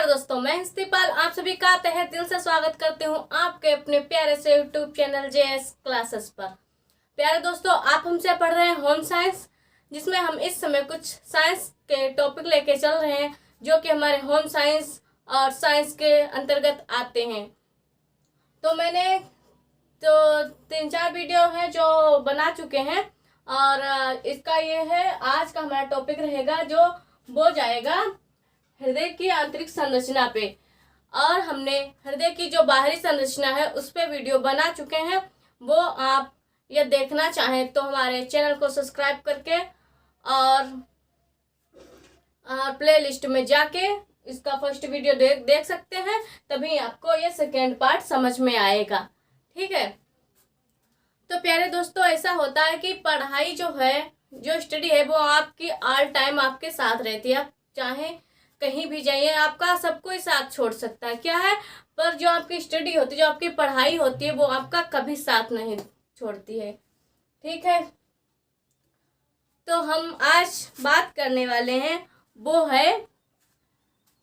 दोस्तों, मैं हंसदीपाल आप सभी का तहे दिल से स्वागत करती हूँ आपके अपने प्यारे से यूट्यूब चैनल जेएस क्लासेस पर। प्यारे दोस्तों, आप हमसे पढ़ रहे हैं होम साइंस, जिसमें हम इस समय कुछ साइंस के टॉपिक लेके चल रहे हैं जो कि हमारे होम साइंस और साइंस के अंतर्गत आते हैं। तो मैंने तो 3-4 वीडियो है जो बना चुके हैं और इसका ये है आज का हमारा टॉपिक रहेगा जो वो जाएगा हृदय की आंतरिक संरचना पे। और हमने हृदय की जो बाहरी संरचना है उस पे वीडियो बना चुके हैं। वो आप ये देखना चाहें तो हमारे चैनल को सब्सक्राइब करके और प्ले लिस्ट में जाके इसका फर्स्ट वीडियो देख सकते हैं, तभी आपको ये सेकेंड पार्ट समझ में आएगा। ठीक है, तो प्यारे दोस्तों, ऐसा होता है कि पढ़ाई जो है, जो स्टडी है, वो आपकी ऑल टाइम आपके साथ रहती है। आप चाहे कहीं भी जाइए, आपका सब कोई साथ छोड़ सकता है, क्या है, पर जो आपकी स्टडी होती है, जो आपकी पढ़ाई होती है, वो आपका कभी साथ नहीं छोड़ती है। ठीक है, तो हम आज बात करने वाले हैं वो है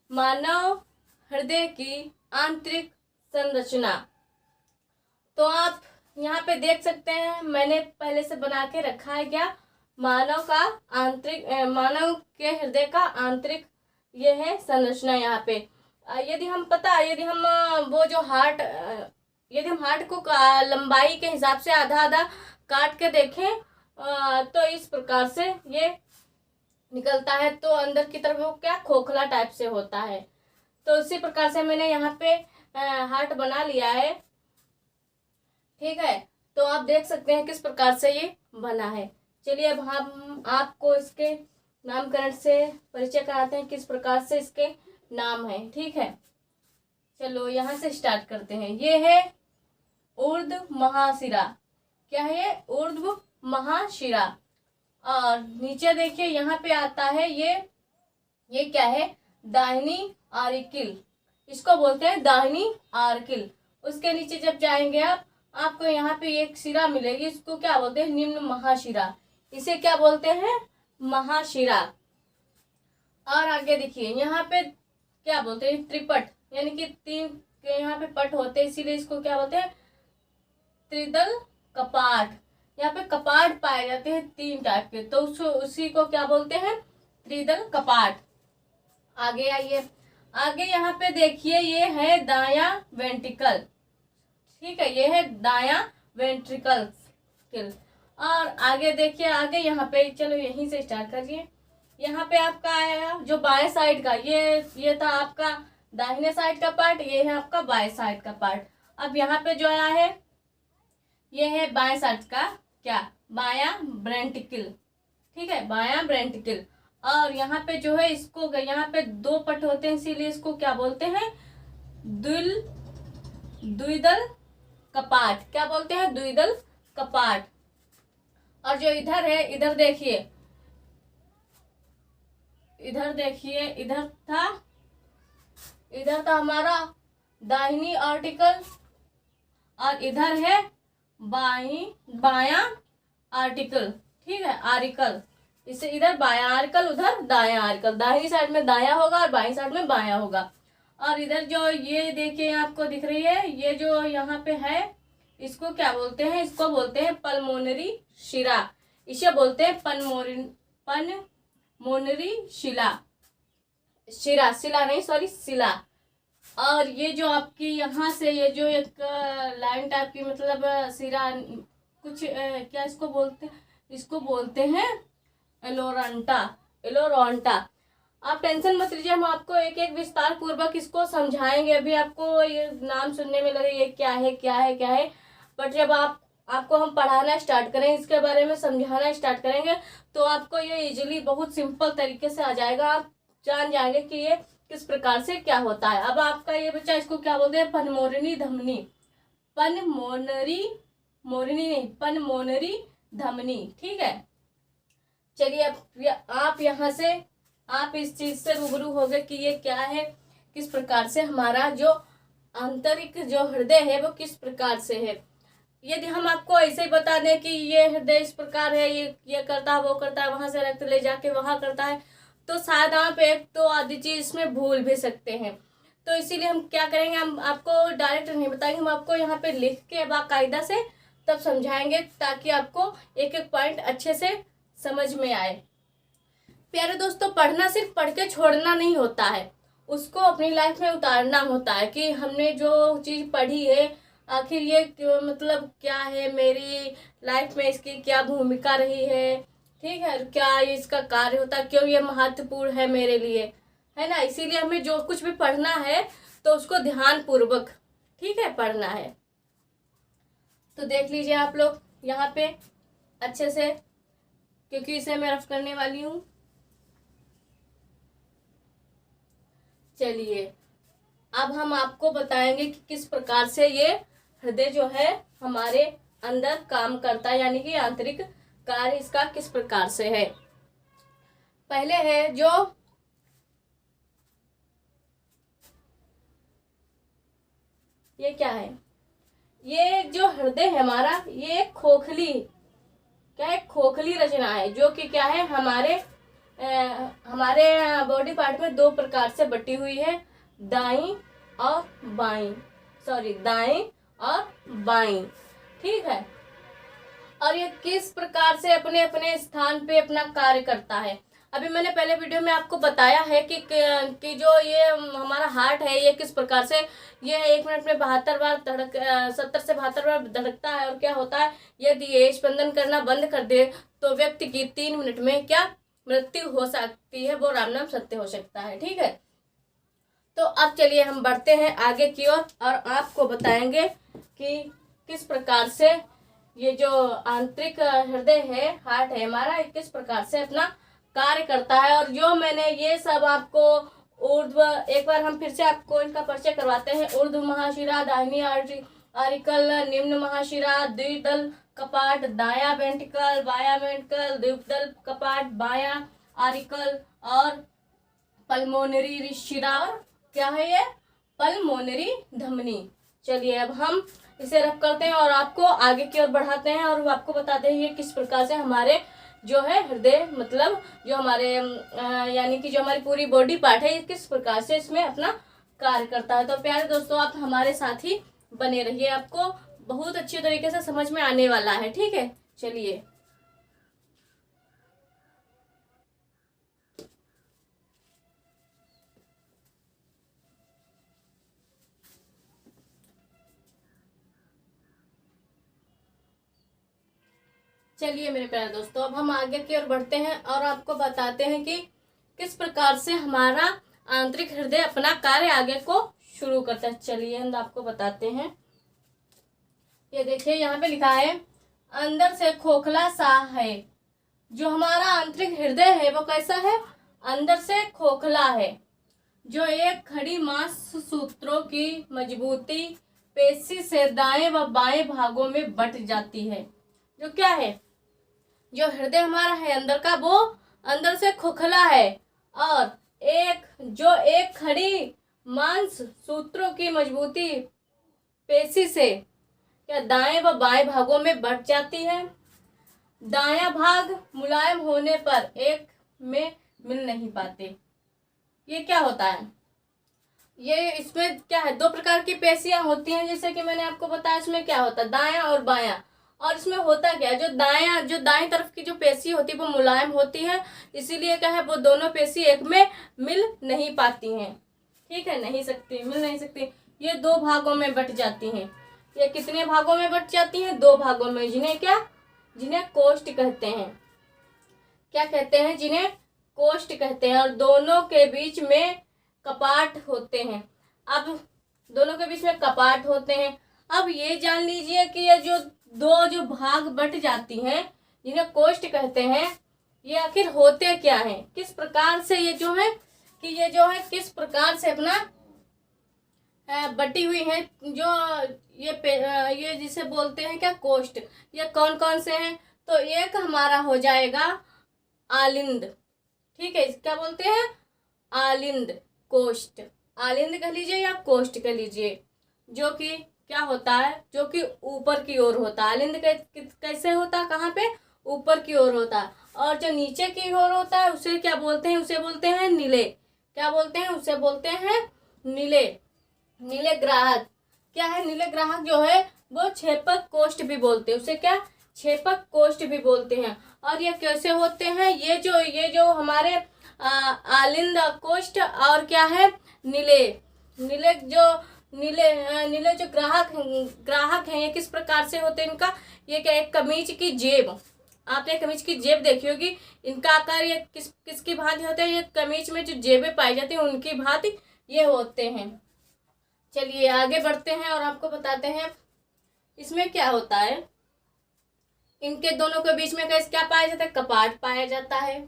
मानव हृदय की आंतरिक संरचना। तो आप यहाँ पे देख सकते हैं, मैंने पहले से बना के रखा है क्या, मानव के हृदय का आंतरिक ये है संरचना। यहाँ पे यदि हम वो जो हार्ट, यदि हम हार्ट को लंबाई के हिसाब से आधा आधा काट के देखें तो इस प्रकार से ये निकलता है। तो अंदर की तरफ वो क्या खोखला टाइप से होता है। तो इसी प्रकार से मैंने यहाँ पे हार्ट बना लिया है। ठीक है, तो आप देख सकते हैं किस प्रकार से ये बना है। चलिए अब हम आपको इसके नामकरण से परिचय कराते हैं, किस प्रकार से इसके नाम है। ठीक है, चलो यहाँ से स्टार्ट करते हैं। ये है ऊर्ध्व महाशिरा। क्या है? ऊर्ध्व महाशिरा। और नीचे देखिए यहाँ पे आता है ये क्या है, दाहिनी आर्किल। इसको बोलते हैं दाहिनी आर्किल। उसके नीचे जब जाएंगे आपको यहाँ पे एक शिरा मिलेगी, इसको क्या बोलते हैं, निम्न महाशिरा। इसे क्या बोलते हैं, महाशिरा। और आगे देखिए यहाँ पे क्या बोलते हैं, त्रिपट, यानी कि 3 के यहाँ पे पट होते हैं, इसीलिए इसको क्या बोलते हैं, त्रिदल कपाट। यहाँ पे कपाट पाए जाते हैं 3 टाइप के, तो उसी को क्या बोलते हैं, त्रिदल कपाट। आगे आइए, आगे यहाँ पे देखिए ये है दायां वेंट्रिकल। ठीक है, ये है दायां वेंट्रिकल। और आगे देखिए, आगे यहाँ पे, चलो यहीं से स्टार्ट करिए। यहाँ पे आपका आया जो बाएं साइड का, ये था आपका दाहिने साइड का पार्ट, ये है आपका बाएं साइड का पार्ट। अब यहाँ पे जो आया है ये है बाएं साइड का क्या, बायां ब्रेंटिकल। ठीक है, बायां ब्रेंटिकल। और यहाँ पे जो है इसको, यहाँ पे 2 पट होते हैं, इसीलिए इसको क्या बोलते हैं, द्विदल कपाट। क्या बोलते हैं, द्विदल कपाट। और जो इधर है, इधर देखिए, इधर था हमारा दाहिनी आर्टिकल, और इधर है बायां आर्टिकल। ठीक है, आर्टिकल, इसे इधर बायां आर्टिकल, उधर दायां आर्टिकल। दाहिनी साइड में दायां होगा और बाईं साइड में बायां होगा। और इधर जो ये देखिए आपको दिख रही है, ये जो यहाँ पे है, इसको क्या बोलते हैं, इसको बोलते हैं पल्मोनरी शिरा। इसे बोलते हैं पल्मोनरी शिला। और ये जो आपकी यहाँ से ये जो एक लाइन टाइप की, मतलब शिरा कुछ क्या इसको बोलते हैं एलोरॉन्टा। आप टेंशन मत लीजिए, हम आपको एक एक विस्तार पूर्वक इसको समझाएंगे। अभी आपको ये नाम सुनने में लगे ये क्या है, बट जब आपको हम पढ़ाना स्टार्ट करें, इसके बारे में समझाना स्टार्ट करेंगे, तो आपको ये इजीली बहुत सिंपल तरीके से आ जाएगा। आप जान जाएंगे कि ये किस प्रकार से क्या होता है। अब आपका ये बच्चा, इसको क्या बोलते हैं, पल्मोनरी धमनी। ठीक है, चलिए आप यहाँ से आप इस चीज से रूबरू हो गए कि ये क्या है, किस प्रकार से हमारा जो आंतरिक जो हृदय है वो किस प्रकार से है। यदि हम आपको ऐसे ही बता दें कि ये हृदय इस प्रकार है, ये करता है, वो करता है, वहां से रक्त ले जाके वहां करता है, तो शायद आप एक तो आधी चीज इसमें भूल भी सकते हैं। तो इसीलिए हम क्या करेंगे, हम आपको डायरेक्ट नहीं बताएंगे, हम आपको यहाँ पे लिख के बाकायदा से तब समझाएंगे, ताकि आपको एक एक पॉइंट अच्छे से समझ में आए। प्यारे दोस्तों, पढ़ना सिर्फ पढ़ के छोड़ना नहीं होता है, उसको अपनी लाइफ में उतारना होता है कि हमने जो चीज़ पढ़ी है आखिर ये क्यों, मतलब क्या है मेरी लाइफ में, इसकी क्या भूमिका रही है, ठीक है, क्या ये इसका कार्य होता है, क्यों ये महत्वपूर्ण है मेरे लिए, है ना। इसीलिए हमें जो कुछ भी पढ़ना है तो उसको ध्यान पूर्वक, ठीक है, पढ़ना है। तो देख लीजिए आप लोग यहाँ पे अच्छे से, क्योंकि इसे मैं रफ करने वाली हूँ। चलिए अब हम आपको बताएंगे कि किस प्रकार से ये हृदय जो है हमारे अंदर काम करता है, यानी कि आंतरिक कार्य इसका किस प्रकार से है। पहले है जो ये क्या है, ये जो हृदय है हमारा, ये खोखली क्या है, खोखली रचना है, जो कि क्या है हमारे बॉडी पार्ट में दो प्रकार से बटी हुई है, दाईं और बाईं, दाईं और बाईं, ठीक है। और ये किस प्रकार से अपने अपने स्थान पे अपना कार्य करता है। अभी मैंने पहले वीडियो में आपको बताया है कि जो ये हमारा हार्ट है ये किस प्रकार से, ये 1 मिनट में 72 बार 70 से 72 बार धड़कता है। और क्या होता है, यदि ये स्पंदन करना बंद कर दे तो व्यक्ति की 3 मिनट में क्या मृत्यु हो सकती है, वो राम नाम सत्य हो सकता है, ठीक है। तो अब चलिए हम बढ़ते हैं आगे की ओर और आपको बताएंगे कि किस प्रकार से ये जो आंतरिक हृदय है, हार्ट है हमारा, किस प्रकार से अपना कार्य करता है। और जो मैंने ये सब आपको ऊर्ध्व, एक बार हम फिर से आपको इनका परिचय करवाते हैं। ऊर्ध्व महाशिरा, दाहिनी आर्टिकल, निम्न महाशिरा, द्विदल कपाट, दाया वेंट्रिकल, बाया वेंट्रिकल, द्विदल कपाट, बाया आर्टिकल और पल्मोनरी शिरा, क्या है ये, पल्मोनरी धमनी। चलिए अब हम इसे रख करते हैं और आपको आगे की ओर बढ़ाते हैं और आपको बताते हैं ये किस प्रकार से हमारे जो है हृदय, मतलब जो हमारे यानी कि जो हमारी पूरी बॉडी पार्ट है, किस प्रकार से इसमें अपना कार्य करता है। तो प्यारे दोस्तों, आप हमारे साथ ही बने रहिए, आपको बहुत अच्छी तरीके से समझ में आने वाला है, ठीक है। चलिए चलिए मेरे प्यारे दोस्तों, अब हम आगे की ओर बढ़ते हैं और आपको बताते हैं कि किस प्रकार से हमारा आंतरिक हृदय अपना कार्य आगे को शुरू करता है। चलिए हम आपको बताते हैं। ये देखिए यहाँ पे लिखा है, अंदर से खोखला सा है। जो हमारा आंतरिक हृदय है वो कैसा है, अंदर से खोखला है, जो एक खड़ी मांस सूत्रों की मजबूती पेशी से दाएं व बाएं भागों में बट जाती है। जो क्या है, जो हृदय हमारा है अंदर का, वो अंदर से खोखला है और एक खड़ी मांस सूत्रों की मजबूती पेशी से क्या दाएं व बाएं भागों में बट जाती है। दायां भाग मुलायम होने पर एक में मिल नहीं पाते। ये क्या होता है, ये इसमें क्या है, दो प्रकार की पेशियां होती हैं, जैसे कि मैंने आपको बताया। इसमें क्या होता है, दायां और बायां। और इसमें होता क्या है, जो दाएं तरफ की जो पेशी होती है वो मुलायम होती है, इसीलिए क्या है, वो दोनों पेशी एक में मिल नहीं पाती हैं, ठीक है, मिल नहीं सकती। ये दो भागों में बट जाती हैं। ये कितने भागों में बट जाती हैं, दो भागों में, जिन्हें कोष्ठ कहते हैं। क्या कहते हैं, जिन्हें कोष्ठ कहते हैं। और दोनों के बीच में कपाट होते हैं। अब दोनों के बीच में कपाट होते हैं। अब ये जान लीजिए कि ये जो भाग बट जाती हैं, जिन्हें कोष्ठ कहते हैं, ये आखिर होते क्या हैं, किस प्रकार से ये जो है किस प्रकार से अपना बटी हुई है। जो ये जिसे बोलते हैं क्या, कोष्ठ। ये कौन कौन से हैं, तो एक हमारा हो जाएगा आलिंद, ठीक है, क्या बोलते हैं, आलिंद कोष्ठ। आलिंद कह लीजिए या कोष्ठ कह लीजिए, जो कि क्या होता है, जो कि ऊपर की ओर होता है। आलिंद कैसे होता है, कहाँ पे, ऊपर की ओर होता है। और जो नीचे की ओर होता है उसे क्या बोलते हैं, उसे बोलते हैं नीले। क्या बोलते हैं, उसे बोलते हैं नीले नीले ग्राहक क्या है? नीले ग्राहक जो है वो क्षेपक कोष्ठ भी बोलते हैं, उसे क्या? क्षेपक कोष्ठ भी बोलते हैं। और ये कैसे होते हैं? ये जो हमारे आलिंद कोष्ठ और क्या है? नीले नीले जो नीले जो ग्राहक हैं ये किस प्रकार से होते हैं? इनका ये क्या? एक कमीज की जेब, आपने कमीज की जेब देखी होगी, इनका आकार ये किसकी भांति होता है? ये कमीज में जो जेबें पाई जाती हैं उनकी भांति ये होते हैं। चलिए आगे बढ़ते हैं और आपको बताते हैं इसमें क्या होता है। इनके दोनों के बीच में क्या पाया जाता है? कपाट पाया जाता है।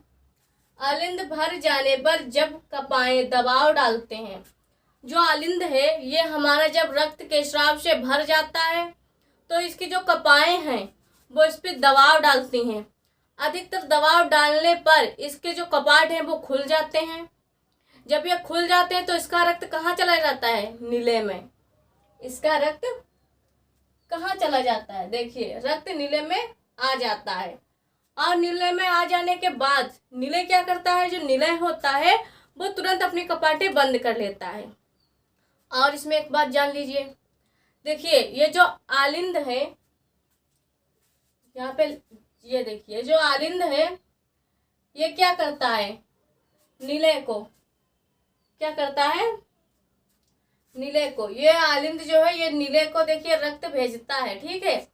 आलिंद भर जाने पर जब कपाएं दबाव डालते हैं, जो आलिंद है ये हमारा जब रक्त के स्राव से भर जाता है तो इसकी जो कपाएं हैं वो इस पर दबाव डालती हैं। अधिकतर दबाव डालने पर इसके जो कपाट हैं वो खुल जाते हैं। जब ये खुल जाते हैं तो इसका रक्त कहाँ चला जाता है? नीले में। इसका रक्त कहाँ चला जाता है? देखिए रक्त नीले में आ जाता है। और नीले में आ जाने के बाद नीले क्या करता है? जो नीले होता है वो तुरंत अपनी कपाटें बंद कर लेता है। और इसमें एक बात जान लीजिए, देखिए ये जो आलिंद है यहाँ पे, ये देखिए जो आलिंद है ये क्या करता है? नीले को क्या करता है? नीले को, ये आलिंद जो है ये नीले को देखिए रक्त भेजता है। ठीक है,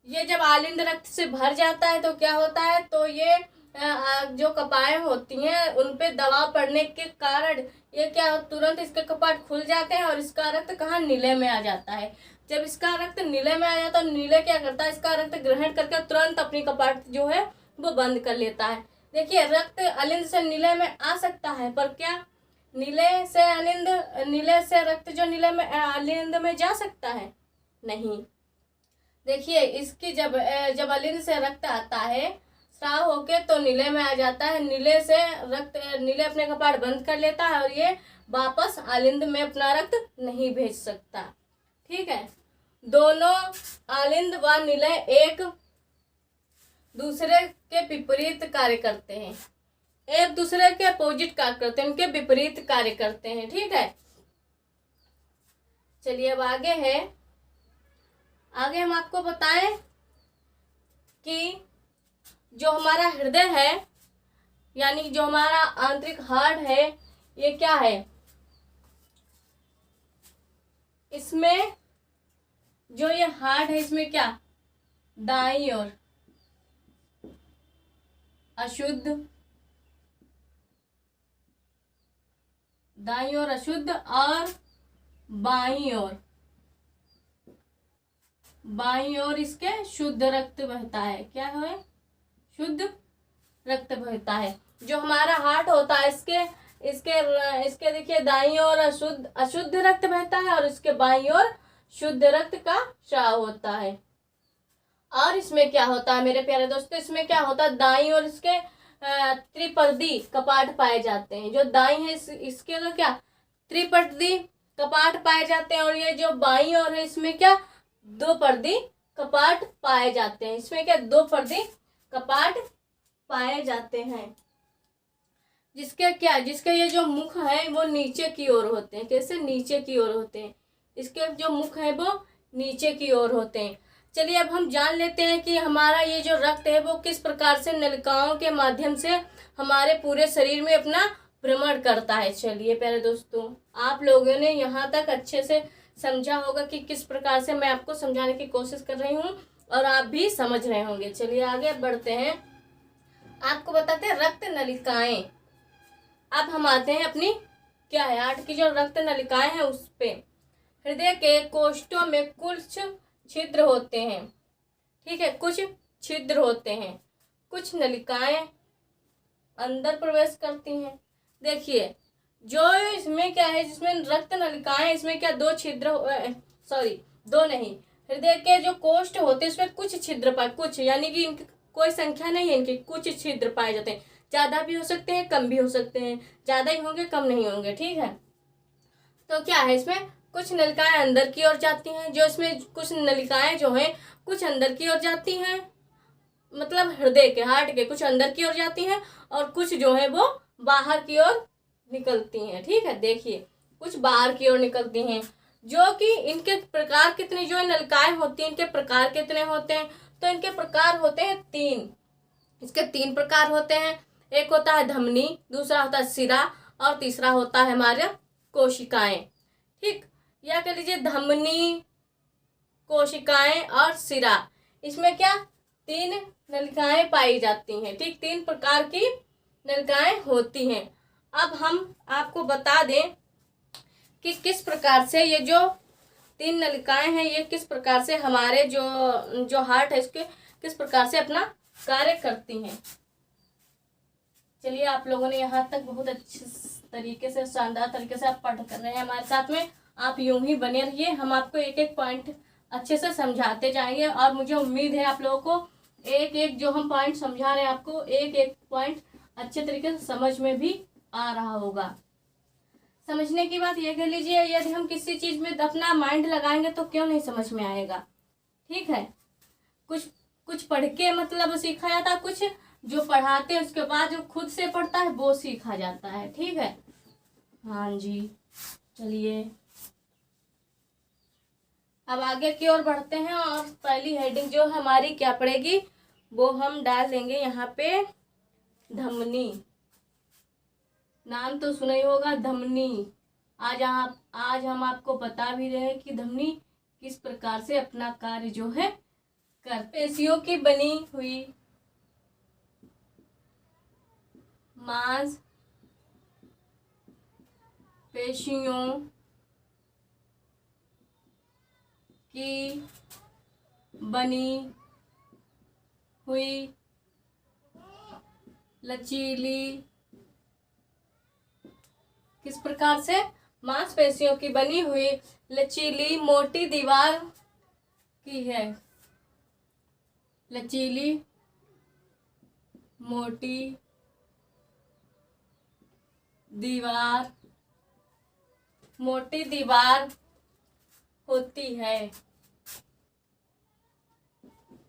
ये जब आलिंद रक्त से भर जाता है तो क्या होता है? तो ये जो कपाएं होती हैं उन पे दबाव पड़ने के कारण ये क्या, तुरंत इसके कपाट खुल जाते हैं और इसका रक्त कहाँ? नीले में आ जाता है। जब इसका रक्त नीले में आ जाता है, नीले क्या करता है? इसका रक्त ग्रहण करके तुरंत अपनी कपाट जो है वो बंद कर लेता है। देखिए रक्त आलिंद से नीले में आ सकता है, पर क्या नीले से रक्त जो नीले में आलिंद में जा सकता है? नहीं। देखिए इसकी जब आलिंद से रक्त आता है स्राव होके तो नीले में आ जाता है। नीले अपने कपाट बंद कर लेता है और ये वापस आलिंद में अपना रक्त नहीं भेज सकता। ठीक है, दोनों आलिंद व नीले एक दूसरे के विपरीत कार्य करते हैं, एक दूसरे के अपोजिट कार्य करते हैं, उनके विपरीत कार्य करते हैं। ठीक है, चलिए अब आगे हम आपको बताएं कि जो हमारा हृदय है यानी जो हमारा आंतरिक हार्ट है ये क्या है? इसमें जो ये हार्ट है इसमें क्या? दाईं ओर अशुद्ध और बाईं ओर इसके शुद्ध रक्त बहता है। क्या है? शुद्ध रक्त बहता है। जो हमारा हार्ट होता है इसके देखिए दाईं ओर अशुद्ध रक्त बहता है और इसके बाईं ओर शुद्ध रक्त का स्राव होता है। और इसमें क्या होता है मेरे प्यारे दोस्तों? इसमें क्या होता है? दाईं ओर इसके त्रिपर्दी कपाट पाए जाते हैं। जो दाईं है इसके तो क्या त्रिपर्दी कपाट पाए जाते हैं और ये जो बाईं ओर है इसमें क्या दो पर्दी कपाट पाए जाते हैं। इसमें क्या दो पर्दी कपाट पाए जाते हैं। जिसके ये जो मुख है वो नीचे की ओर होते हैं। कैसे? नीचे की ओर होते हैं। इसके जो मुख है वो नीचे की ओर होते हैं। चलिए अब हम जान लेते हैं कि हमारा ये जो रक्त है वो किस प्रकार से नलिकाओं के माध्यम से हमारे पूरे शरीर में अपना भ्रमण करता है। चलिए प्यारे दोस्तों, आप लोगों ने यहाँ तक अच्छे से समझा होगा कि किस प्रकार से मैं आपको समझाने की कोशिश कर रही हूँ और आप भी समझ रहे होंगे। चलिए आगे बढ़ते हैं, आपको बताते हैं रक्त नलिकाएं। अब हम आते हैं अपनी क्या है हार्ट की जो रक्त नलिकाएं हैं उस पे। हृदय के कोष्ठों में कुछ छिद्र होते हैं। ठीक है, कुछ छिद्र होते हैं, कुछ नलिकाएं अंदर प्रवेश करती हैं। देखिए जो इसमें क्या है, जिसमें रक्त नलिकाएं इसमें क्या दो नहीं, हृदय के जो कोष्ठ होते हैं उसमें कुछ छिद्र पाए, कुछ यानी कि इनकी कोई संख्या नहीं है, इनके कुछ छिद्र पाए जाते हैं। ज्यादा भी हो सकते हैं, कम भी हो सकते हैं, ज्यादा ही होंगे कम नहीं होंगे। ठीक है, तो क्या है इसमें कुछ नलिकाएं अंदर की ओर जाती हैं, जो इसमें कुछ नलिकाएं जो हैं कुछ अंदर की ओर जाती हैं, मतलब हृदय के हार्ट के कुछ अंदर की ओर जाती हैं और कुछ जो है वो बाहर की ओर निकलती हैं। ठीक है, देखिए कुछ बाहर की ओर निकलती हैं। जो कि इनके प्रकार कितने, जो नलिकाएं होती हैं इनके प्रकार कितने होते हैं, तो इनके प्रकार होते हैं 3। इसके 3 प्रकार होते हैं। एक होता है धमनी, दूसरा होता है सिरा, और तीसरा होता है हमारे कोशिकाएं। ठीक, या कह लीजिए धमनी, कोशिकाएं और सिरा, इसमें क्या 3 नलिकाएं पाई जाती हैं। ठीक, 3 प्रकार की नलिकाएं होती हैं। अब हम आपको बता दें कि किस प्रकार से ये जो 3 नलिकाएं हैं ये किस प्रकार से हमारे जो हार्ट है इसके किस प्रकार से अपना कार्य करती हैं। चलिए, आप लोगों ने यहाँ तक बहुत अच्छे तरीके से, शानदार तरीके से आप पढ़ कर रहे हैं हमारे साथ में। आप यूं ही बने रहिए, हम आपको एक एक पॉइंट अच्छे से समझाते जाएंगे, और मुझे उम्मीद है आप लोगों को एक एक जो हम पॉइंट समझा रहे हैं आपको एक एक पॉइंट अच्छे तरीके से समझ में भी आ रहा होगा। समझने की बात ये कह लीजिए, यदि हम किसी चीज में अपना माइंड लगाएंगे तो क्यों नहीं समझ में आएगा। ठीक है, कुछ पढ़ के मतलब सीखा जाता है, कुछ जो पढ़ाते हैं उसके बाद जो खुद से पढ़ता है वो सीखा जाता है। ठीक है, हाँ जी। चलिए अब आगे की ओर बढ़ते हैं, और पहली हेडिंग जो हमारी क्या पड़ेगी वो हम डाल देंगे यहाँ पे, धमनी। नाम तो सुना ही होगा, धमनी। आज हम आपको बता भी रहे हैं कि धमनी किस प्रकार से अपना कार्य जो है पेशियों की बनी हुई मांस पेशियों की बनी हुई लचीली, किस प्रकार से मांसपेशियों की बनी हुई लचीली मोटी दीवार की है। लचीली मोटी दीवार होती है।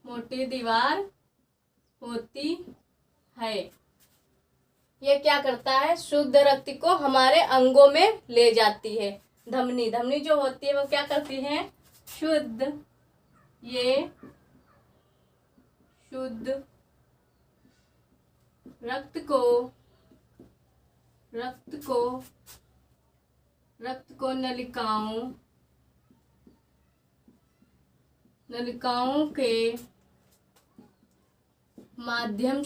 मोटी दीवार होती है। ये क्या करता है, शुद्ध रक्त को हमारे अंगों में ले जाती है। धमनी जो होती है वो क्या करती है, शुद्ध रक्त को नलिकाओं के माध्यम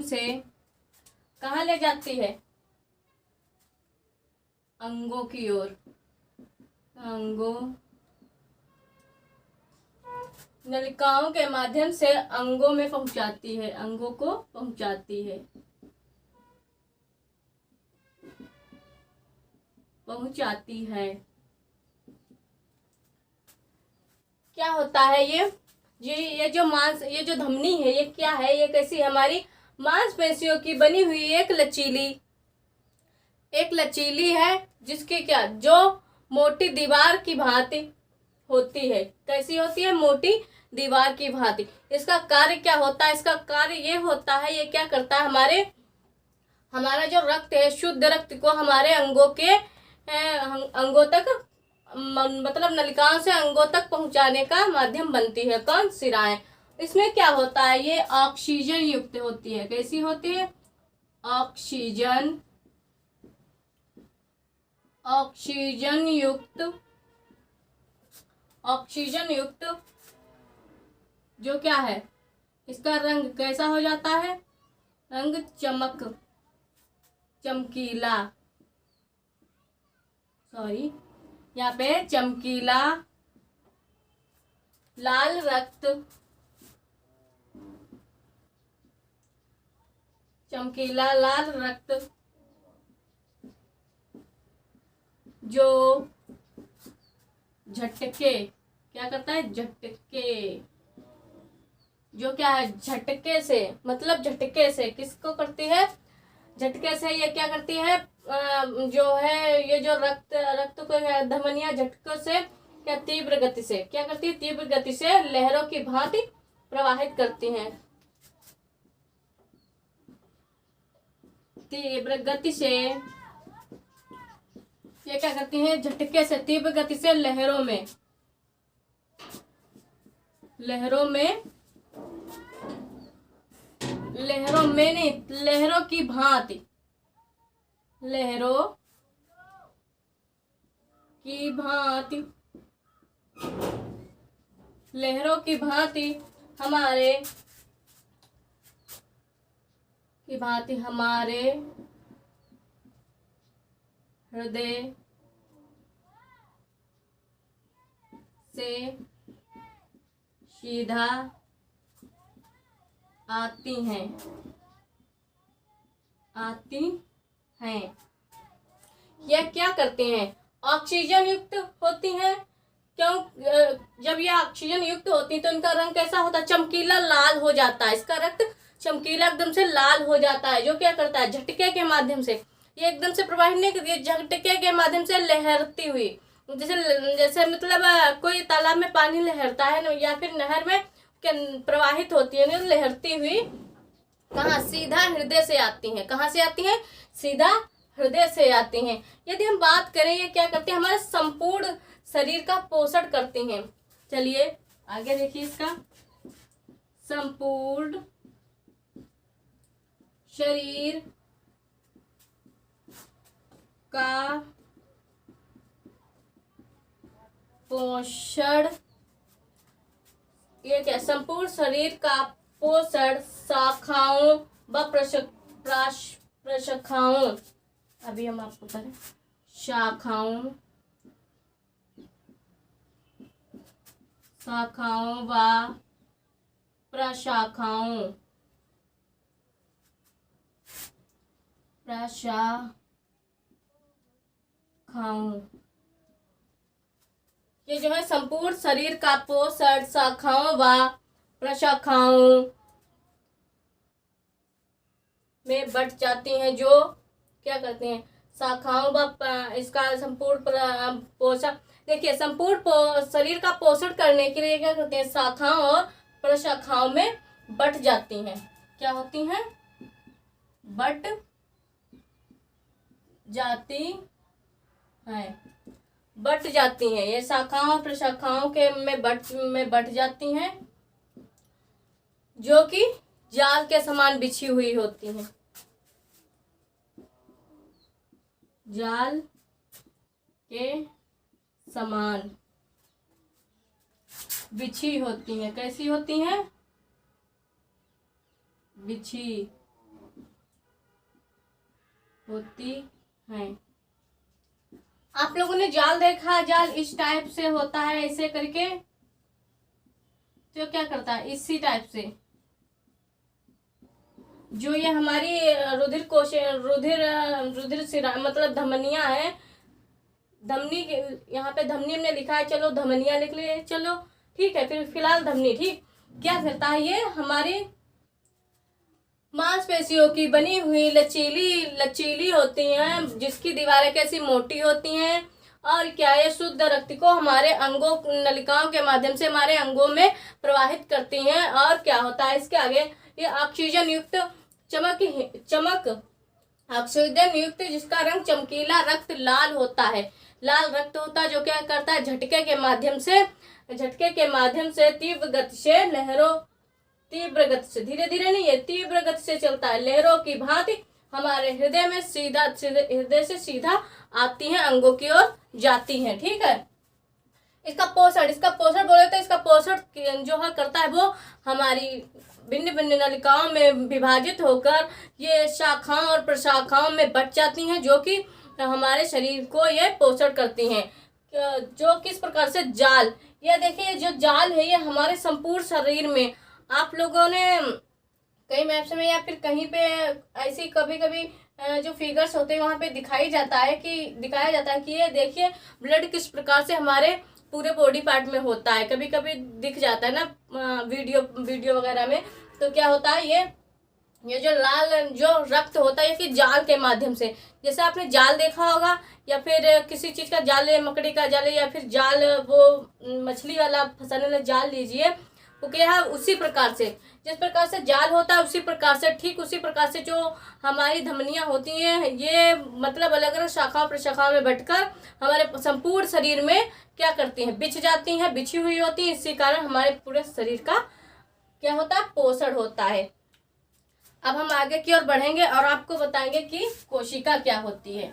से कहाँ ले जाती है, अंगों की ओर। नलिकाओं के माध्यम से अंगों में पहुंचाती है, अंगों को पहुंचाती है। क्या होता है ये जो धमनी है ये क्या है, ये कैसी हमारी मांसपेशियों की बनी हुई एक लचीली है, जिसकी क्या जो मोटी दीवार की भांति होती है। कैसी होती है, मोटी दीवार की भांति। इसका कार्य क्या होता है, इसका कार्य ये होता है, ये क्या करता है, हमारा जो रक्त है, शुद्ध रक्त को हमारे अंगों तक मतलब नलिकाओं से अंगों तक पहुंचाने का माध्यम बनती है। कौन, सिराएं। इसमें क्या होता है, ये ऑक्सीजन युक्त होती है। कैसी होती है, ऑक्सीजन युक्त जो क्या है, इसका रंग कैसा हो जाता है, रंग चमकीला, यहाँ पे चमकीला लाल रक्त, जो झटके, क्या करता है, जो क्या है, झटके से, मतलब झटके से किसको करती है, झटके से ये क्या करती है, जो है ये जो रक्त को धमनियां झटकों से क्या तीव्र गति से क्या करती है, तीव्र गति से लहरों की भांति प्रवाहित करती हैं। तीव्र गति से, ये क्या करती हैं, झटके से, तीव्र गति से लहरों में नहीं, लहरों की भांति, हमारे हृदय से सीधा आती हैं। यह क्या करते हैं, ऑक्सीजन युक्त होती हैं। क्यों, जब ये ऑक्सीजन युक्त होती तो इनका रंग कैसा होता है, चमकीला लाल हो जाता है। इसका रक्त चमकीला एकदम से लाल हो जाता है। जो क्या करता है, झटके के माध्यम से, ये एकदम से प्रवाहित नहीं करती है, झटके के माध्यम से लहरती हुई, जैसे मतलब कोई तालाब में पानी लहरता है या फिर नहर में प्रवाहित होती है, नहीं लहरती हुई कहाँ, सीधा हृदय से आती हैं। कहाँ से आती हैं, सीधा हृदय से आती हैं। यदि हम बात करें, ये क्या करती है, हमारे संपूर्ण शरीर का पोषण करती हैं। चलिए आगे देखिए, इसका संपूर्ण शरीर का पोषण, ये क्या, संपूर्ण शरीर का पोषण शाखाओं व प्रशाखाओं, अभी हम आपको करें, शाखाओं व प्रशाखाओं ये जो है संपूर्ण शरीर का पोषण शाखाओं व प्रशाखाओं में बढ़ जाती हैं। जो क्या करते हैं, शाखाओं व इसका संपूर्ण पोषण, देखिए संपूर्ण शरीर का पोषण करने के लिए क्या करते हैं, शाखाओं और प्रशाखाओं में बढ़ जाती हैं। क्या होती हैं, बढ़ जाती हैं। ये शाखाओं और प्रशाखाओं के में बढ़ जाती हैं, जो कि जाल के समान बिछी हुई होती हैं। जाल के समान बिछी होती हैं। कैसी होती हैं, बिछी होती हैं। आप लोगों ने जाल देखा, जाल इस टाइप से होता है, ऐसे करके, तो क्या करता है, इसी टाइप से, जो ये हमारी रुधिर शिरा मतलब धमनियां है, धमनी के यहाँ पे धमनी हमने लिखा है, चलो धमनियां लिख लिए, चलो ठीक है, फिर फिलहाल धमनी। ठीक, क्या करता है, ये हमारी मांसपेशियों की बनी हुई लचीली होती हैं, जिसकी दीवारें कैसी मोटी होती हैं, और क्या ये शुद्ध रक्त को हमारे अंगों, नलिकाओं के माध्यम से हमारे अंगों में प्रवाहित करती हैं। और क्या होता है, इसके आगे ये ऑक्सीजन युक्त ऑक्सीजन युक्त जिसका रंग चमकीला रक्त लाल होता है, लाल रक्त होता है, जो क्या करता है, झटके के माध्यम से तीव्र गति से, धीरे धीरे नहीं है, तीव्र गति से चलता है, लहरों की भांति हमारे हृदय में हृदय से सीधा आती हैं, अंगों की ओर जाती हैं। ठीक है, इसका पोषण बोले तो इसका पोषण जो है करता है, वो हमारी भिन्न भिन्न नलिकाओं में विभाजित होकर ये शाखाओं और प्रशाखाओं में बढ़ जाती हैं, जो कि हमारे शरीर को ये पोषण करती हैं। जो किस प्रकार से, जाल, ये देखिए जो जाल है, ये हमारे संपूर्ण शरीर में, आप लोगों ने कई मैप्स में या फिर कहीं पे ऐसी कभी कभी जो फिगर्स होते हैं वहाँ पे दिखाया जाता है कि ये देखिए ब्लड किस प्रकार से हमारे पूरे बॉडी पार्ट में होता है। कभी कभी दिख जाता है ना वीडियो वगैरह में, तो क्या होता है, ये जो लाल जो रक्त होता है, ये कि जाल के माध्यम से, जैसे आपने जाल देखा होगा, या फिर किसी चीज का जाल, मकड़ी का जाल, या फिर जाल वो मछली वाला फंसाने वाला जाल लीजिए, क्या, उसी प्रकार से जिस प्रकार से जाल होता है उसी प्रकार से, ठीक उसी प्रकार से जो हमारी धमनियां होती हैं, ये मतलब अलग अलग शाखाओं प्रशाखाओं में बंटकर हमारे संपूर्ण शरीर में क्या करती हैं, बिछ जाती हैं, बिछी हुई होती हैं। इसी कारण हमारे पूरे शरीर का क्या होता है, पोषण होता है। अब हम आगे की ओर बढ़ेंगे और आपको बताएंगे कि कोशिका क्या होती है।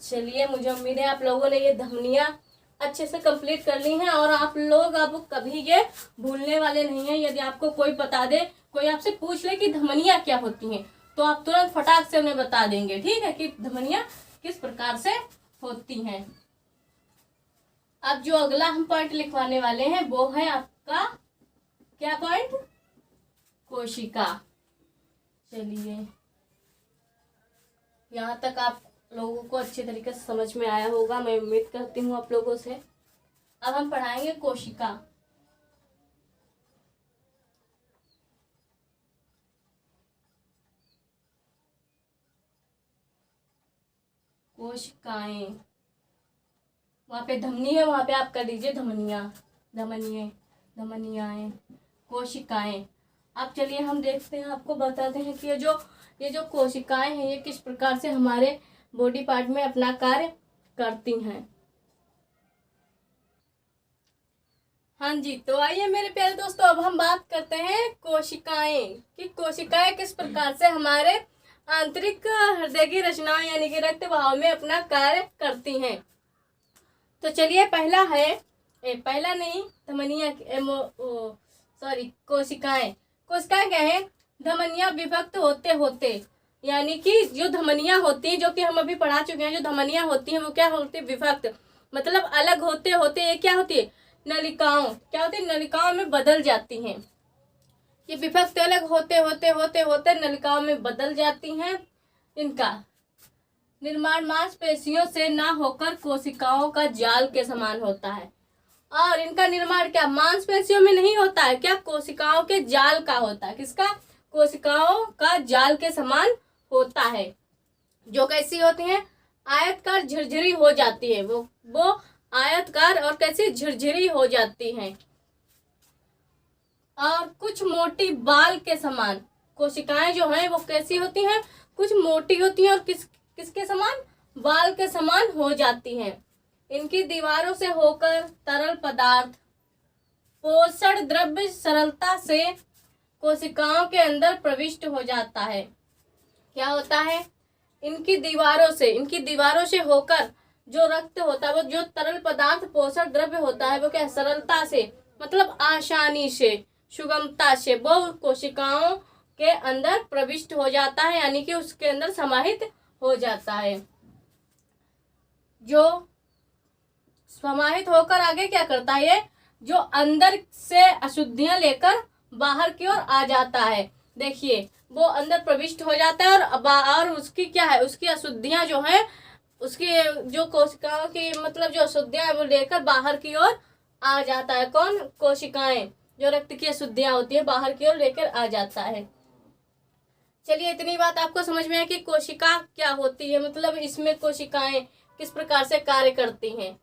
चलिए, मुझे उम्मीद है आप लोगों ने ये धमनियां अच्छे से कंप्लीट कर ली हैं और आप लोग अब कभी ये भूलने वाले नहीं हैं। यदि आपको कोई बता दे, कोई आपसे पूछ ले कि धमनियां क्या होती हैं, तो आप तुरंत फटाक से उन्हें बता देंगे, ठीक है, कि धमनियां किस प्रकार से होती हैं। अब जो अगला हम पॉइंट लिखवाने वाले हैं वो है आपका क्या पॉइंट, कोशिका। चलिए, यहाँ तक आप लोगों को अच्छे तरीके से समझ में आया होगा, मैं उम्मीद करती हूँ आप लोगों से। अब हम पढ़ाएंगे कोशिका। कोशिकाएं, वहां पे धमनी है, वहां पे आप कर दीजिए धमनियां, धमनियाएं, कोशिकाएं। अब चलिए हम देखते हैं, आपको बताते हैं कि ये जो कोशिकाएं हैं ये किस प्रकार से हमारे बॉडी पार्ट में अपना कार्य करती हैं। हाँ जी, तो आइए मेरे प्यारे दोस्तों, अब हम बात करते हैं कोशिकाएं, कि कोशिकाएं किस प्रकार से हमारे आंतरिक हृदय की रचनाओं यानी कि रक्त बहाव में अपना कार्य करती हैं। तो चलिए, पहला है, पहला नहीं, धमनियां, कोशिकाएं। कोशिकाएं क्या है, धमनियां विभक्त होते होते, यानी कि जो धमनियां होती हैं, जो कि हम अभी पढ़ा चुके हैं, जो धमनियां होती हैं वो क्या होती है, विभक्त, मतलब अलग होते होते ये क्या होती है, नलिकाओं, क्या होती है, नलिकाओं में बदल जाती हैं। ये विभक्त अलग होते होते होते होते नलिकाओं में बदल जाती हैं। इनका निर्माण मांसपेशियों से ना होकर कोशिकाओं का जाल के समान होता है। और इनका निर्माण क्या मांसपेशियों में नहीं होता है, क्या कोशिकाओं के जाल का होता है। किसका, कोशिकाओं का जाल के समान होता है। जो कैसी होती हैं, आयतकार झिरझिरी हो जाती है, वो आयतकार और कैसी झिरझिरी हो जाती हैं। और कुछ मोटी बाल के समान कोशिकाएं जो हैं वो कैसी होती हैं, कुछ मोटी होती हैं और किसके समान, बाल के समान हो जाती हैं। इनकी दीवारों से होकर तरल पदार्थ पोषण द्रव्य सरलता से कोशिकाओं के अंदर प्रविष्ट हो जाता है। क्या होता है, इनकी दीवारों से होकर जो रक्त होता है, वो जो तरल पदार्थ पोषण द्रव्य होता है, वो क्या सरलता से, मतलब आसानी से, सुगमता से वो कोशिकाओं के अंदर प्रविष्ट हो जाता है, यानी कि उसके अंदर समाहित हो जाता है। जो समाहित होकर आगे क्या करता है, ये जो अंदर से अशुद्धियां लेकर बाहर की ओर आ जाता है। देखिए, वो अंदर प्रविष्ट हो जाता है और उसकी क्या है, उसकी अशुद्धियां जो है, उसकी जो कोशिकाओं की मतलब जो अशुद्धियां है वो लेकर बाहर की ओर आ जाता है। कौन, कोशिकाएं, जो रक्त की अशुद्धियां होती है बाहर की ओर लेकर आ जाता है। चलिए, इतनी बात आपको समझ में है कि कोशिका क्या होती है, मतलब इसमें कोशिकाएं किस प्रकार से कार्य करती हैं।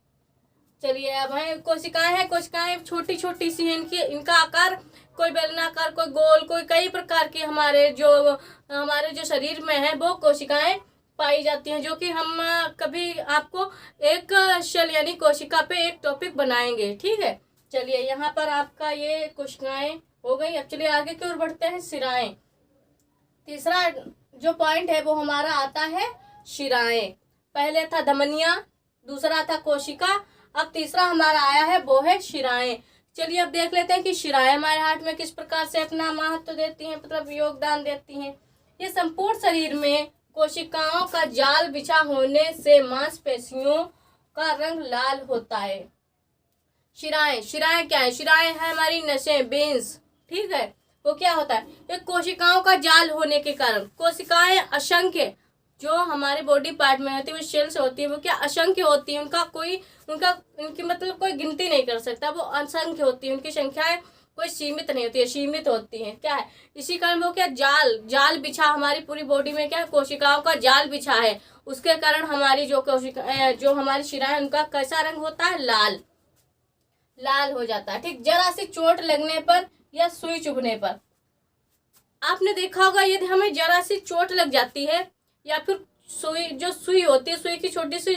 चलिए, अब है कोशिकाएं छोटी छोटी सी हैं, इनका आकार कोई बेलनाकार, कोई गोल, कोई कई प्रकार के हमारे जो शरीर में है वो कोशिकाएं पाई जाती हैं, जो कि हम कभी आपको एक शेल यानी कोशिका पे एक टॉपिक बनाएंगे, ठीक है। चलिए, यहाँ पर आपका ये कोशिकाएं हो गई। अब चलिए आगे की ओर बढ़ते हैं, शिराएं। तीसरा जो पॉइंट है वो हमारा आता है शिराएं। पहले था धमनियां, दूसरा था कोशिका, अब तीसरा हमारा आया है वो है शिराएं। चलिए, अब देख लेते हैं कि शिराएं हमारे हार्ट में किस प्रकार से अपना महत्व देती हैं, मतलब योगदान देती हैं। ये संपूर्ण शरीर में कोशिकाओं का जाल बिछा होने से मांसपेशियों का रंग लाल होता है। शिराएं क्या है, शिराएं है हमारी नसें, वेन्स, ठीक है। वो क्या होता है, ये कोशिकाओं का जाल होने के कारण, कोशिकाएं असंख्य जो हमारे बॉडी पार्ट में होती है, वो सेल्स होती है, वो क्या असंख्य होती है, उनकी मतलब कोई गिनती नहीं कर सकता, वो असंख्य होती है, उनकी संख्याएं कोई सीमित नहीं होती है, सीमित होती है। क्या है, इसी कारण वो क्या जाल बिछा, हमारी पूरी बॉडी में क्या कोशिकाओं का जाल बिछा है, उसके कारण हमारी जो हमारी शिराएं उनका कैसा रंग होता है, लाल। लाल हो जाता है। ठीक, जरा सी चोट लगने पर या सुई चुभने पर, आपने देखा होगा यदि हमें जरा सी चोट लग जाती है या फिर सुई होती है, सुई की छोटी सी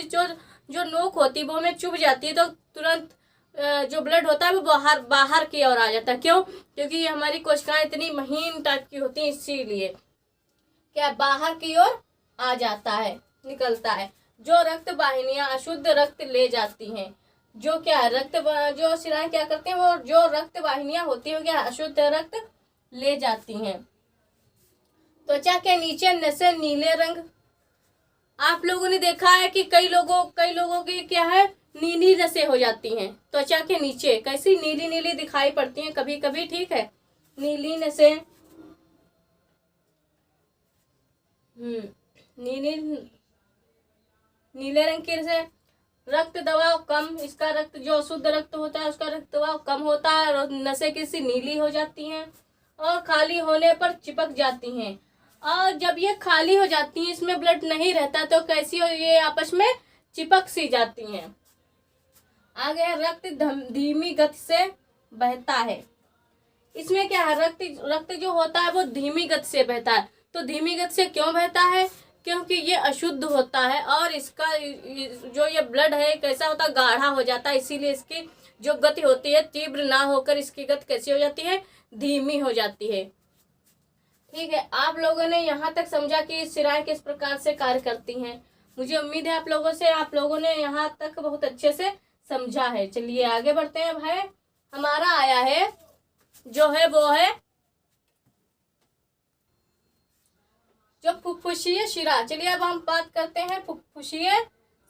जो नोक होती है वो हमें चुभ जाती है, तो तुरंत जो ब्लड होता है वो बाहर बाहर की ओर आ जाता है। क्यों? क्योंकि ये हमारी कोशिकाएं इतनी महीन टाइप की होती हैं, इसीलिए क्या बाहर की ओर आ जाता है, निकलता है। जो रक्त वाहिनियां अशुद्ध रक्त ले जाती हैं, जो क्या जो शिराएं क्या करते हैं, वो जो रक्त वाहिनियां होती है क्या अशुद्ध रक्त ले जाती हैं। त्वचा के नीचे नसें नीले रंग, आप लोगों ने देखा है कि कई लोगों की क्या है, नीली नसें हो जाती हैं त्वचा के नीचे, कैसी नीली नीली दिखाई पड़ती हैं कभी कभी। ठीक है, नीली नसें, नीली नीले रंग की नसें। रक्त दबाव कम, इसका रक्त जो अशुद्ध रक्त होता है उसका रक्त दबाव कम होता है और नसें किसी नीली हो जाती हैं और खाली होने पर चिपक जाती हैं। और जब ये खाली हो जाती हैं, इसमें ब्लड नहीं रहता, तो कैसी हो, ये आपस में चिपक सी जाती हैं। आगे रक्त धीमी गति से बहता है, इसमें क्या है, रक्त जो होता है वो धीमी गति से बहता है। तो धीमी गति से क्यों बहता है? क्योंकि ये अशुद्ध होता है और इसका जो ये ब्लड है कैसा होता है, गाढ़ा हो जाता है, इसीलिए इसकी जो गति होती है तीव्र ना होकर इसकी गति कैसी हो जाती है, धीमी हो जाती है। ठीक है, आप लोगों ने यहाँ तक समझा कि शिराएं किस प्रकार से कार्य करती हैं। मुझे उम्मीद है आप लोगों ने यहाँ तक बहुत अच्छे से समझा है। चलिए आगे बढ़ते हैं भाई, हमारा आया है जो है वो है जो फुफ्फुसीय शिरा। चलिए अब हम बात करते हैं फुफ्फुसीय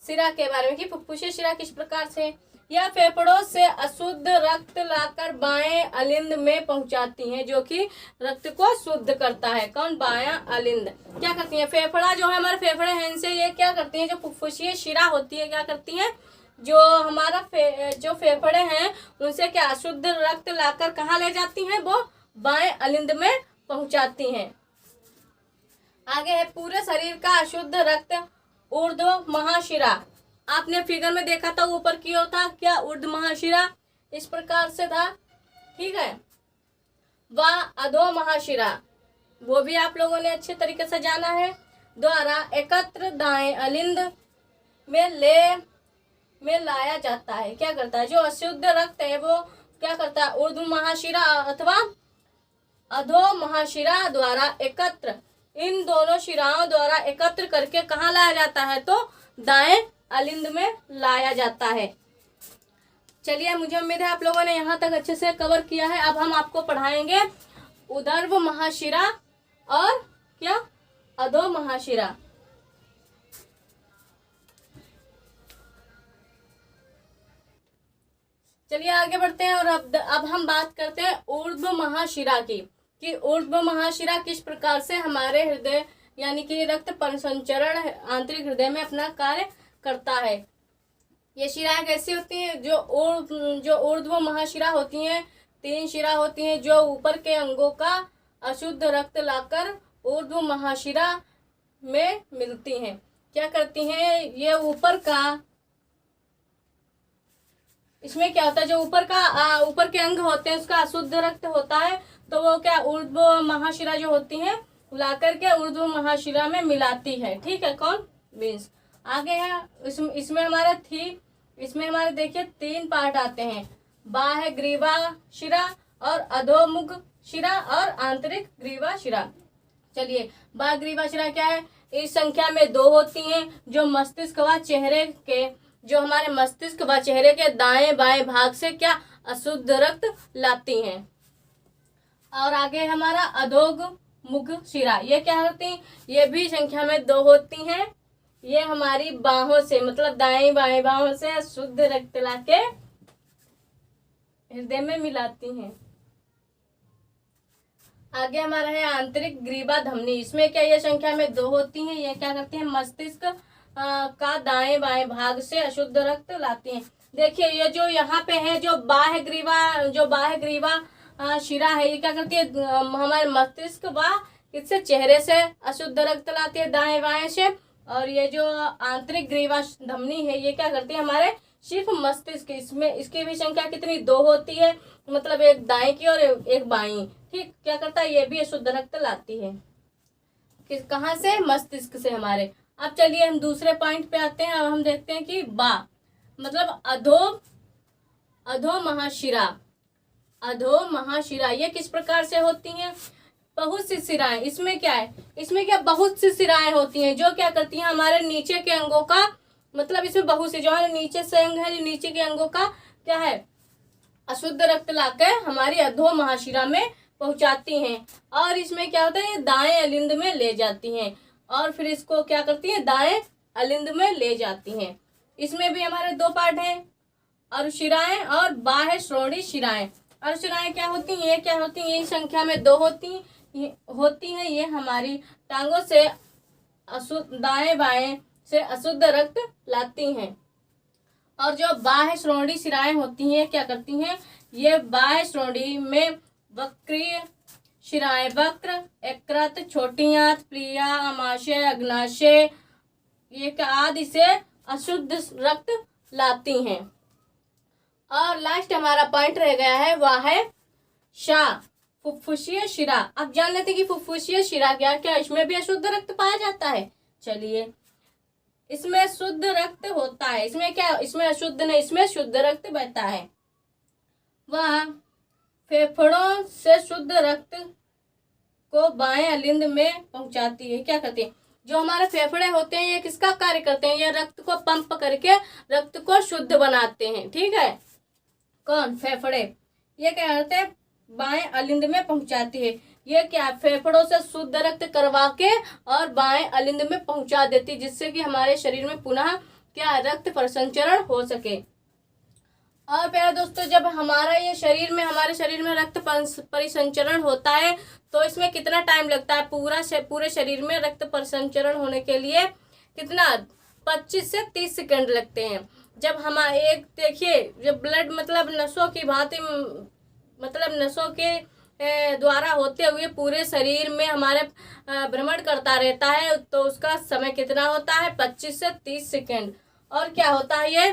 शिरा के बारे में कि फुफ्फुसीय शिरा किस प्रकार से, यह फेफड़ों से अशुद्ध रक्त लाकर बाएं अलिंद में पहुंचाती हैं, जो कि रक्त को शुद्ध करता है। कौन? बायां अलिंद क्या करती है, फेफड़ा जो है हमारे फेफड़े हैं, इनसे ये क्या करती है, जो फुफ्फुसीय शिरा होती है क्या करती है, जो हमारा जो फेफड़े हैं उनसे क्या अशुद्ध रक्त लाकर कहाँ ले जाती हैं, वो बाएं अलिंद में पहुंचाती हैं। आगे है पूरे शरीर का अशुद्ध रक्त ऊर्ध्व महाशिरा। आपने फिगर में देखा था ऊपर की ओर था क्या, ऊर्ध्व महाशिरा इस प्रकार से था। ठीक है, व अधो महाशिरा वो भी आप लोगों ने अच्छे तरीके से जाना है, द्वारा एकत्र दाएं अलिंद में लाया जाता है। क्या करता है, जो अशुद्ध रक्त है वो क्या करता है, ऊर्ध्व महाशिरा अथवा अधो महाशिरा द्वारा एकत्र, इन दोनों शिराओं द्वारा एकत्र करके कहाँ लाया जाता है, तो दाएं अलिंद में लाया जाता है। चलिए मुझे उम्मीद है आप लोगों ने यहाँ तक अच्छे से कवर किया है। अब हम आपको पढ़ाएंगे उदर्भ महाशिरा और क्या, अधो महाशिरा। चलिए आगे बढ़ते हैं और अब हम बात करते हैं ऊर्ध्व महाशिरा की, कि ऊर्ध्व महाशिरा किस प्रकार से हमारे हृदय यानी कि रक्त परिसंचरण आंतरिक हृदय में अपना कार्य करता है। ये शिराएं कैसी होती हैं, जो ऊर्ध्व महाशिरा होती हैं, 3 शिरा होती हैं जो ऊपर के अंगों का अशुद्ध रक्त लाकर ऊर्ध्व महाशिरा में मिलती हैं। क्या करती हैं, ये ऊपर का, इसमें क्या होता है, जो ऊपर के अंग होते हैं उसका अशुद्ध रक्त होता है, तो वो क्या ऊर्ध्व महाशिरा जो होती है लाकर के ऊर्ध्व महाशिरा में मिलाती है। ठीक है, कौन, मीन्स। आगे है इसमें हमारे देखिए 3 पार्ट आते हैं, बाह्य ग्रीवा शिरा और अधोमुख शिरा और आंतरिक ग्रीवा शिरा। चलिए बाह्य ग्रीवा शिरा क्या है, इस संख्या में 2 होती हैं, जो मस्तिष्क व चेहरे के, जो हमारे मस्तिष्क व चेहरे के दाएं बाएं भाग से क्या अशुद्ध रक्त लाती हैं। और आगे हमारा अधोग मुख शिरा, ये क्या होती हैं, ये भी संख्या में 2 होती हैं, ये हमारी बाहों से मतलब दाएं बाएं बाहों से शुद्ध रक्त लाके हृदय में मिलाती हैं। आगे हमारा है आंतरिक ग्रीवा धमनी, इसमें क्या ये संख्या में 2 होती हैं, ये क्या करती हैं, मस्तिष्क का दाएं बाएं भाग से अशुद्ध रक्त लाती हैं। देखिए ये जो यहाँ पे है जो बाह्य ग्रीवा शिरा है, ये क्या करती है, हमारे मस्तिष्क व इससे चेहरे से अशुद्ध रक्त लाती है दाएं बाएं से, और ये जो आंतरिक ग्रीवा धमनी है ये क्या करती है, हमारे सिर्फ मस्तिष्क, इसमें इसकी भी संख्या कितनी 2 होती है, मतलब एक दाएं की और एक बाईं। ठीक, क्या करता है, ये भी अशुद्ध रक्त लाती है। किस कहाँ से, मस्तिष्क से हमारे। अब चलिए हम दूसरे पॉइंट पे आते हैं। अब हम देखते हैं कि बा मतलब अधो महाशिरा। अधो महाशिरा ये किस प्रकार से होती हैं, बहुत सी शिराएं। इसमें क्या है, इसमें क्या बहुत सी शिराएं होती हैं जो क्या करती हैं, हमारे नीचे के अंगों का, मतलब इसमें बहुत सी जो है नीचे से अंग है, नीचे के अंगों का क्या है, अशुद्ध रक्त लाकर हमारी अधो महाशिरा में पहुंचाती हैं। और इसमें क्या होता है, ये दाएं अलिंद में ले जाती हैं और फिर इसको क्या करती हैं, दाएं अलिंद में ले जाती हैं। इसमें भी हमारे 2 पार्ट हैं, अरुशिराएं और बाह्य श्रोणी शिराएं। अरुशिराएं क्या होती हैं, ये क्या होती हैं, यही संख्या में 2 होती हैं। ये हमारी टांगों से दाएं बाएं से अशुद्ध रक्त लाती हैं। और जो बाह्य श्रोणी शिराएं होती हैं क्या करती हैं, ये बाह्य श्रोणी में वक्रीय शिराएं, वक्र, यकृत, छोटी आंत, प्लिया, अमाशय, अग्नाशय ये आदि से अशुद्ध रक्त लाती हैं। और लास्ट हमारा पॉइंट रह गया है, वह है शा, फुफ्फुसीय शिरा। अब जान लेते हैं कि फुफ्फुसीय शिरा क्या इसमें भी अशुद्ध रक्त पाया जाता है। चलिए, इसमें शुद्ध रक्त होता है, इसमें क्या, इसमें अशुद्ध नहीं, इसमें शुद्ध रक्त बहता है। वह फेफड़ों से शुद्ध रक्त को बाएं अलिंद में पहुंचाती है। क्या करती है, जो हमारे फेफड़े होते हैं ये किसका कार्य करते हैं, ये रक्त को पंप करके रक्त को शुद्ध बनाते हैं। ठीक है, कौन, फेफड़े। ये क्या करते हैं, बाएं अलिंद में पहुंचाती है। ये क्या, फेफड़ों से शुद्ध रक्त करवा के और बाएं अलिंद में पहुंचा देती, जिससे कि हमारे शरीर में पुनः क्या, रक्त परिसंचरण हो सके। और प्यारे दोस्तों, जब हमारे शरीर में रक्त परिसंचरण होता है तो इसमें कितना टाइम लगता है, पूरे शरीर में रक्त परिसंचरण होने के लिए कितना, 25 से 30 सेकंड लगते हैं। जब हमारे एक देखिए, जब ब्लड मतलब नसों की भांति, मतलब नसों के द्वारा होते हुए पूरे शरीर में हमारे भ्रमण करता रहता है, तो उसका समय कितना होता है, 25 से 30 सेकंड। और क्या होता है, ये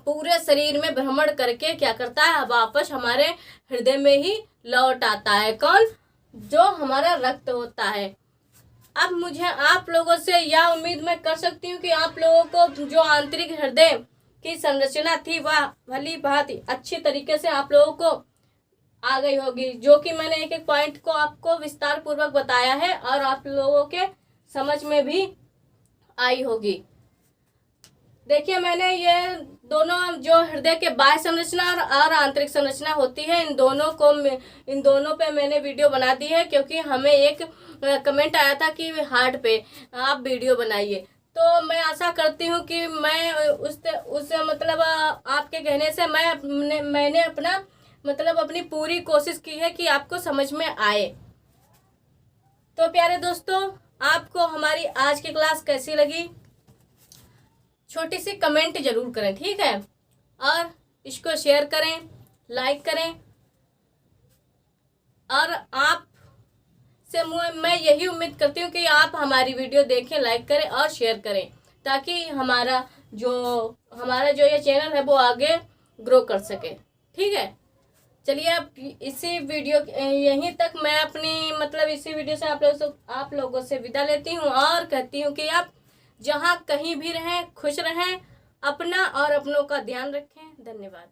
पूरे शरीर में भ्रमण करके क्या करता है, वापस हमारे हृदय में ही लौट आता है। कौन, जो हमारा रक्त होता है। अब मुझे आप लोगों से यह उम्मीद मैं कर सकती हूँ कि आप लोगों को जो आंतरिक हृदय की संरचना थी वह भली भांति अच्छी तरीके से आप लोगों को आ गई होगी, जो कि मैंने एक एक पॉइंट को आपको विस्तार पूर्वक बताया है और आप लोगों के समझ में भी आई होगी। देखिए, मैंने ये दोनों जो हृदय के बाह्य संरचना और आंतरिक संरचना होती है, इन दोनों पे मैंने वीडियो बना दी है, क्योंकि हमें एक कमेंट आया था कि हार्ट पे आप वीडियो बनाइए। तो मैं आशा करती हूँ कि मैं उस मतलब आपके कहने से मैंने अपना मतलब अपनी पूरी कोशिश की है कि आपको समझ में आए। तो प्यारे दोस्तों, आपको हमारी आज की क्लास कैसी लगी, छोटी सी कमेंट जरूर करें, ठीक है। और इसको शेयर करें, लाइक करें। और आप से मैं यही उम्मीद करती हूँ कि आप हमारी वीडियो देखें, लाइक करें और शेयर करें, ताकि हमारा जो ये चैनल है वो आगे ग्रो कर सके। ठीक है, चलिए अब इसी वीडियो यहीं तक मैं अपनी मतलब इसी वीडियो से आप लोगों से विदा लेती हूँ और कहती हूँ कि आप जहाँ कहीं भी रहें खुश रहें, अपना और अपनों का ध्यान रखें। धन्यवाद।